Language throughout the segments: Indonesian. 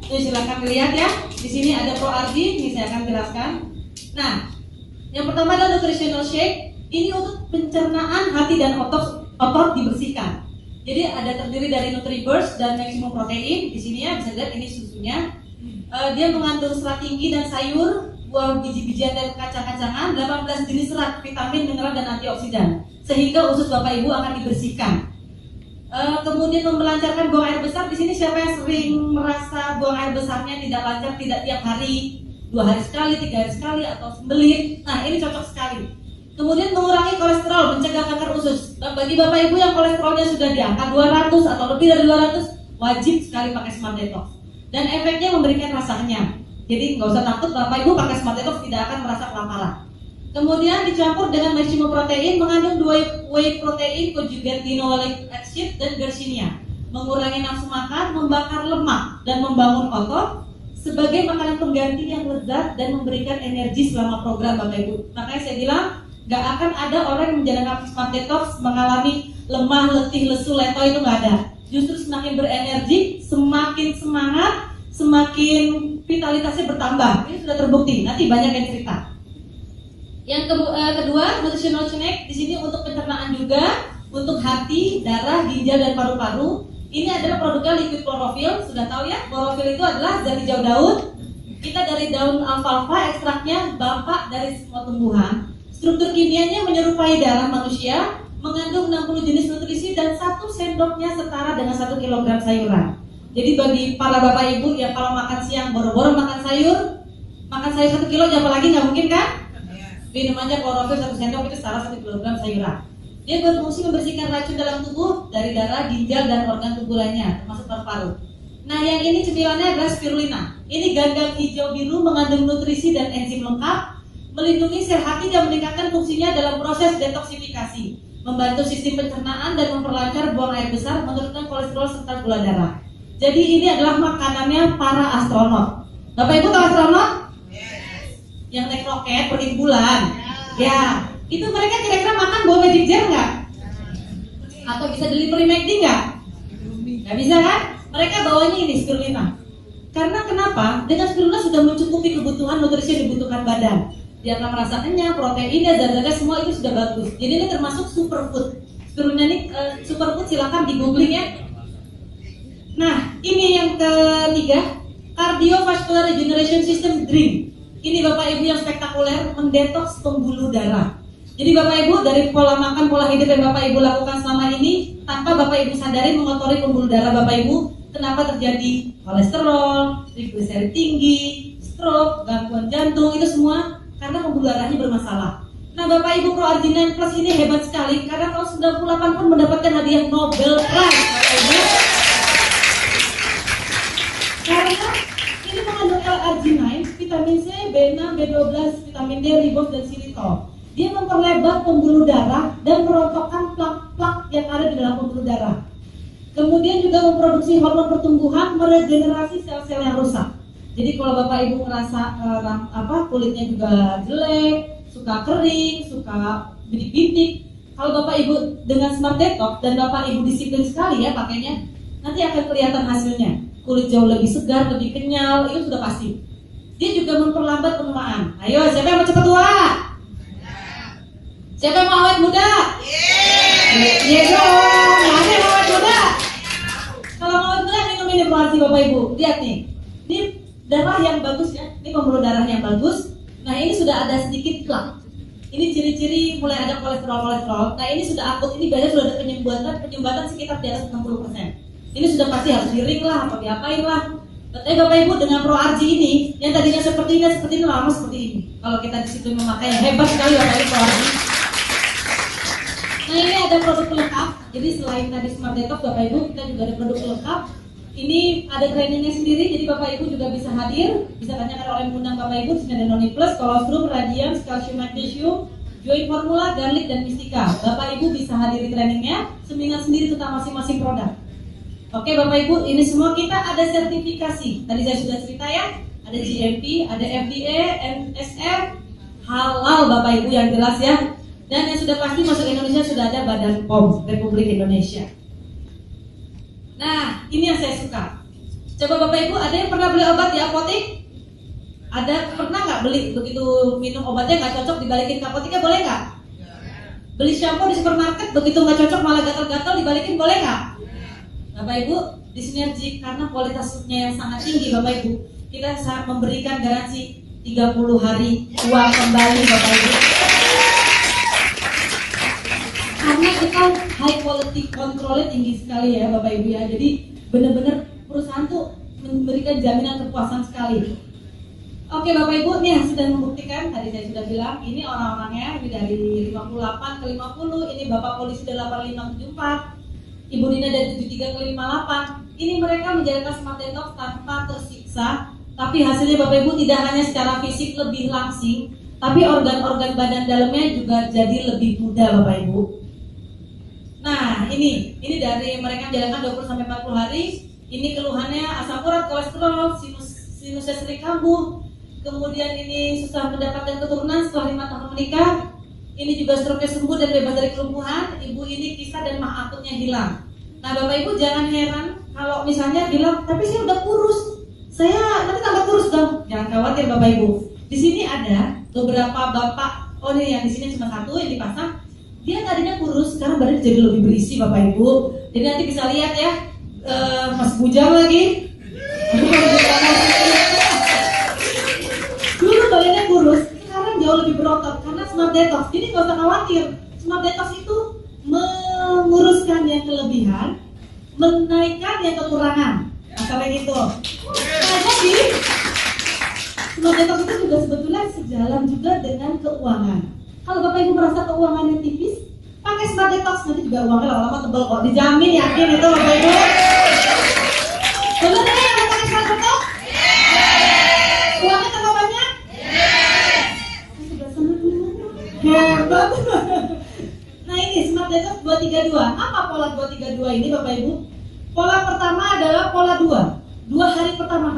Tuh, silakan lihat ya. Di sini ada ProRG, ini saya akan jelaskan. Nah, yang pertama adalah nutritional shake. Ini untuk pencernaan hati dan otot dibersihkan. Jadi ada terdiri dari Nutriburst dan Maximum Protein. Di sini ya bisa lihat ini susunya. Dia mengandung serat tinggi dan sayur, buah biji-bijian dan kacang-kacangan, 18 jenis serat, vitamin, mineral dan antioksidan. Sehingga usus Bapak Ibu akan dibersihkan. Kemudian melancarkan buang air besar. Di sini siapa yang sering merasa buang air besarnya tidak lancar, tidak tiap hari, 2 hari sekali, 3 hari sekali, atau sembelit? Nah, ini cocok sekali. Kemudian mengurangi kolesterol, mencegah kanker usus. Bagi Bapak Ibu yang kolesterolnya sudah di angka 200 atau lebih dari 200, wajib sekali pakai Smart Detox. Dan efeknya memberikan rasa kenyang. Jadi nggak usah takut, Bapak Ibu pakai Smart Detox tidak akan merasa kelaparan. Kemudian dicampur dengan Maximum Protein, mengandung 2 whey protein, conjugate linoleic acid dan Garcinia, mengurangi nafsu makan, membakar lemak dan membangun otot sebagai makanan pengganti yang lezat dan memberikan energi selama program Bapak Ibu. Makanya saya bilang nggak akan ada orang yang menjalankan Smart Detox mengalami lemah, letih, lesu, leto, itu nggak ada. Justru semakin berenergi, semakin semangat, semakin vitalitasnya bertambah. Ini sudah terbukti. Nanti banyak yang cerita. Yang kedua, nutritional snack di sini untuk pencernaan juga, untuk hati, darah, ginjal dan paru-paru. Ini adalah produknya liquid chlorophyll. Sudah tahu ya, chlorophyll itu adalah zat hijau daun. Kita dari daun alfalfa, ekstraknya bapak dari semua tumbuhan. Struktur kimianya menyerupai darah manusia, mengandung 60 jenis nutrisi dan 1 sendoknya setara dengan 1 kilogram sayuran. Jadi bagi para bapak ibu yang kalau makan siang boro-boro makan sayur 1 kilo, apalagi nggak mungkin kan? Minum aja klorofil 1 sendok itu setara 1 kilogram sayuran. Dia berfungsi membersihkan racun dalam tubuh dari darah, ginjal dan organ tubuh lainnya, termasuk paru-paru. Nah, yang ini cemilannya adalah spirulina. Ini ganggang hijau biru mengandung nutrisi dan enzim lengkap, melindungi sel hati dan meningkatkan fungsinya dalam proses detoksifikasi, membantu sistem pencernaan dan memperlancar buang air besar, menurunkan kolesterol serta gula darah. Jadi ini adalah makanannya para astronot. Bapak Ibu tahu astronot? Yang naik roket pergi ke bulan. Ya, itu mereka kira-kira makan buah magic jar nggak? Atau bisa delivery McD nggak? Nggak bisa kan? Mereka bawanya ini spirulina. Karena kenapa? Dengan spirulina sudah mencukupi kebutuhan nutrisi yang dibutuhkan badan. Dia akan merasa kenyang, proteinnya, zat-zatnya semua itu sudah bagus. Jadi ini termasuk superfood. Spirulina ini superfood, silakan di googling ya. Nah, ini yang ketiga, cardiovascular regeneration system drink. Ini Bapak Ibu yang spektakuler, mendetoks pembuluh darah. Jadi Bapak Ibu dari pola makan, pola hidup yang Bapak Ibu lakukan selama ini, tanpa Bapak Ibu sadari mengotori pembuluh darah Bapak Ibu, kenapa terjadi kolesterol, triglycerid tinggi, stroke, gangguan jantung, itu semua karena pembuluh darahnya bermasalah. Nah, Bapak Ibu ProRG 9 Plus ini hebat sekali karena tahun 98 pun mendapatkan hadiah Nobel Prize, Bapak Ibu. Karena ini mengandung L-arginine, vitamin C, B6, B12, vitamin D, ribos dan xilitol. Dia memperlebar pembuluh darah dan merontokkan plak-plak yang ada di dalam pembuluh darah. Kemudian juga memproduksi hormon pertumbuhan, meregenerasi sel-sel yang rusak. Jadi kalau Bapak Ibu merasa kulitnya juga jelek, suka kering, suka bintik-bintik, kalau Bapak Ibu dengan Smart Detox dan Bapak Ibu disiplin sekali ya pakainya, nanti akan kelihatan hasilnya. Kulit jauh lebih segar, lebih kenyal, itu sudah pasti. Dia juga memperlambat penuaan. Ayo, siapa yang mau cepat tua? Siapa yang mau awet muda? Iya dong, ada yang mau awet muda. Kalau mau awet muda minum ini ProRG Bapak Ibu. Lihat nih, ini darah yang bagus ya, ini pembuluh darah yang bagus. Nah ini sudah ada sedikit plak. Ini ciri-ciri mulai ada kolesterol. Nah ini sudah akut, ini biasanya sudah ada penyumbatan sekitar di atas 60%. Ini sudah pasti harus di-ring lah, atau diapain lah. Tapi Bapak Ibu dengan ProRG ini, yang tadinya seperti ini lama seperti ini. Kalau kita disiplin memakainya, hebat sekali Bapak Ibu ProRG. Nah ini ada produk pelengkap. Jadi selain tadi Smart Detox Bapak Ibu, kita juga ada produk pelengkap. Ini ada trainingnya sendiri, jadi Bapak Ibu juga bisa hadir. Bisa tanyakan oleh mengundang Bapak Ibu. Di sini ada Noni Plus, Colostrum, Radiance, Calcium Magnesium, Joint Formula, Garlic, dan Mystica. Bapak Ibu bisa hadiri trainingnya, seminar sendiri tentang masing-masing produk. Oke Bapak Ibu, ini semua kita ada sertifikasi. Tadi saya sudah cerita ya, ada GMP, ada FDA, NSF, halal Bapak Ibu yang jelas ya. Dan yang sudah pasti masuk Indonesia sudah ada Badan POM Republik Indonesia. Nah, ini yang saya suka. Coba Bapak Ibu, ada yang pernah beli obat di apotek? Ada pernah nggak beli, begitu minum obatnya nggak cocok dibalikin ke apoteknya, boleh nggak? Beli shampoo di supermarket begitu nggak cocok malah gatal-gatal dibalikin, boleh nggak? Bapak Ibu, di Sinergi karena kualitasnya yang sangat tinggi Bapak Ibu, kita memberikan garansi 30 hari uang kembali Bapak Ibu. Karena kita high quality controlnya tinggi sekali ya Bapak Ibu ya. Jadi benar-benar perusahaan tuh memberikan jaminan kepuasan sekali. Oke Bapak Ibu, nih sudah membuktikan, tadi saya sudah bilang, ini orang-orangnya ini dari 58 ke 50, ini Bapak Polisi 8574, Ibu Dina dari 73 ke 58. Ini mereka menjalankan Smart Detox tanpa tersiksa, tapi hasilnya Bapak Ibu tidak hanya secara fisik lebih langsing, tapi organ-organ badan dalamnya juga jadi lebih muda Bapak Ibu. Nah, ini dari mereka menjalankan 20-40 hari. Ini keluhannya asam urat, kolesterol, sinusnya sering kambuh. Kemudian ini susah mendapatkan keturunan setelah 5 tahun menikah. Ini juga stroke sembuh dan bebas dari kelumpuhan. Ibu ini kisah dan mah akutnya hilang. Nah Bapak Ibu jangan heran kalau misalnya bilang, tapi saya udah kurus, saya nanti tambah kurus dong. Jangan khawatir Bapak Ibu. Di sini ada beberapa bapak. Oh ini yang di sini cuma satu yang dipasang. Dia tadinya kurus, sekarang badannya jadi lebih berisi Bapak Ibu. Jadi nanti bisa lihat ya, Mas Bujang lagi. Dulu badannya kurus, sekarang jauh lebih berotot karena Smart Detox. Jadi nggak usah khawatir. Smart Detox itu menguruskan yang kelebihan, menaikkan yang kekurangan. Masalah gitu. Nah, jadi Smart Detox itu juga sebetulnya sejalan juga dengan keuangan. Kalau Bapak Ibu merasa keuangannya tipis, pakai Smart Detox, nanti juga uangnya lama-lama tebel kok. Dijamin, yakin itu Bapak Ibu. Benar ya yang pakai Smart Detox? Uangnya tambah banyak? Sudah senang hebat. Nah ini Smart Detox 232. Apa pola 232 ini Bapak Ibu? Pola pertama adalah pola 2. 2 hari pertama,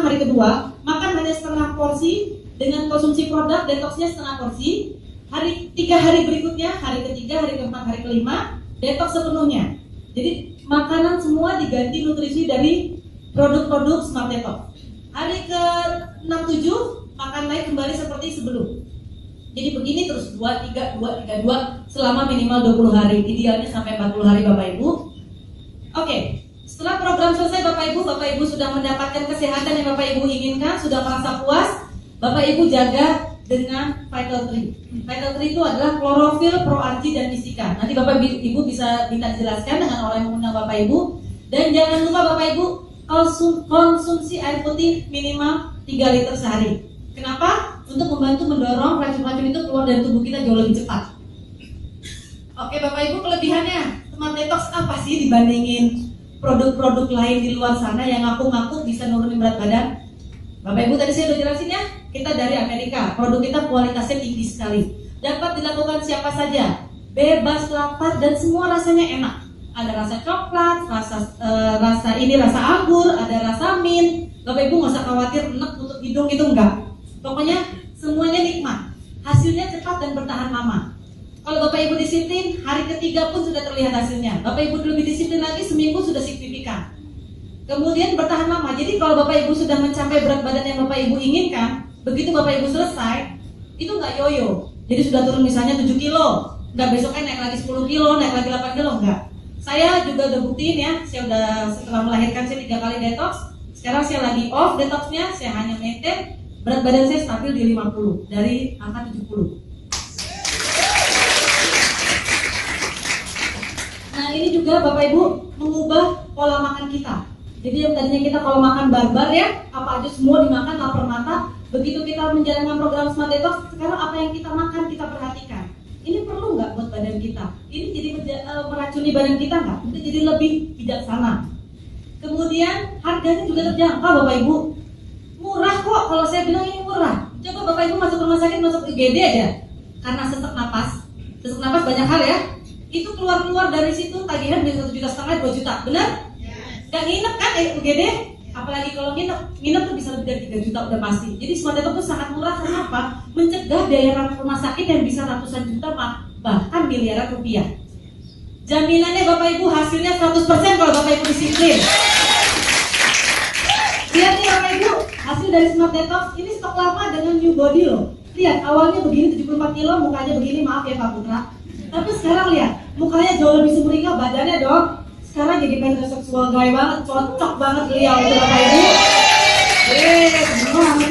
hari kedua makan hanya setengah porsi dengan konsumsi produk detoxnya setengah porsi. 3 hari berikutnya, hari ketiga, hari keempat, hari kelima detox sepenuhnya. Jadi makanan semua diganti nutrisi dari produk-produk Smart Detox. Hari ke-67 makan lagi kembali seperti sebelum. Jadi begini terus 2-3-2-3-2 selama minimal 20 hari. Idealnya sampai 40 hari Bapak Ibu. Oke, setelah program selesai Bapak Ibu sudah mendapatkan kesehatan yang Bapak Ibu inginkan, sudah merasa puas, Bapak Ibu jaga dengan Vital Tree. Vital Tree itu adalah klorofil, proargi, dan mistika. Nanti Bapak Ibu bisa minta dijelaskan dengan orang yang mengundang Bapak Ibu. Dan jangan lupa Bapak Ibu konsumsi air putih minimal 3 liter sehari. Kenapa? Untuk membantu mendorong racun-racun itu keluar dari tubuh kita jauh lebih cepat. Oke Bapak Ibu, kelebihannya Smart Detox apa sih dibandingin produk-produk lain di luar sana yang ngaku-ngaku bisa nurunin berat badan? Bapak Ibu tadi saya udah jelasin ya, kita dari Amerika, produk kita kualitasnya tinggi sekali. Dapat dilakukan siapa saja, bebas lapar dan semua rasanya enak. Ada rasa coklat, rasa anggur, ada rasa mint. Bapak Ibu nggak usah khawatir enak tutup hidung itu enggak. Pokoknya semuanya nikmat. Hasilnya cepat dan bertahan lama. Kalau Bapak Ibu disiplin, hari ketiga pun sudah terlihat hasilnya. Bapak Ibu lebih disiplin lagi, seminggu sudah signifikan. Kemudian bertahan lama. Jadi kalau Bapak Ibu sudah mencapai berat badan yang Bapak Ibu inginkan, begitu Bapak Ibu selesai, itu nggak yoyo. Jadi sudah turun misalnya 7 kilo, nggak besoknya naik lagi 10 kilo, naik lagi 8 kilo, enggak. Saya juga udah buktiin ya, saya udah setelah melahirkan saya 3 kali detox. Sekarang saya lagi off detoxnya, saya hanya maintain. Berat badan saya stabil di 50 dari angka 70. Nah ini juga Bapak Ibu mengubah pola makan kita. Jadi yang tadinya kita kalau makan barbar ya, apa aja semua dimakan lapar mata. Begitu kita menjalankan program Smart Detox, sekarang apa yang kita makan kita perhatikan. Ini perlu nggak buat badan kita? Ini jadi meracuni badan kita nggak? Kita jadi lebih bijaksana. Kemudian harganya juga terjangkau Bapak Ibu. Murah kok, kalau saya bilang ini murah. Coba Bapak Ibu masuk rumah sakit, masuk IGD aja. Karena sesak napas banyak hal ya. Itu keluar dari situ tagihan bisa 1,5 juta, 2 juta, benar? Gak nginep kan IGD? Apalagi kalau nginep tuh bisa lebih dari 3 juta udah pasti. Jadi Smart Detox itu sangat murah. Kenapa? Mencegah biaya rumah sakit yang bisa ratusan juta bahkan miliaran rupiah. Jaminannya Bapak Ibu hasilnya 100% kalau Bapak Ibu disiplin. Lihat nih Bapak Ibu, hasil dari Smart Detox ini stok lama dengan new body loh. Lihat awalnya begini 74 kilo, mukanya begini, maaf ya Pak Putra. Tapi sekarang lihat, mukanya jauh lebih sumringah, badannya dong. Sekarang jadi metroseksual guy banget, cocok banget beliau itu Bapak Ibu. Semua anak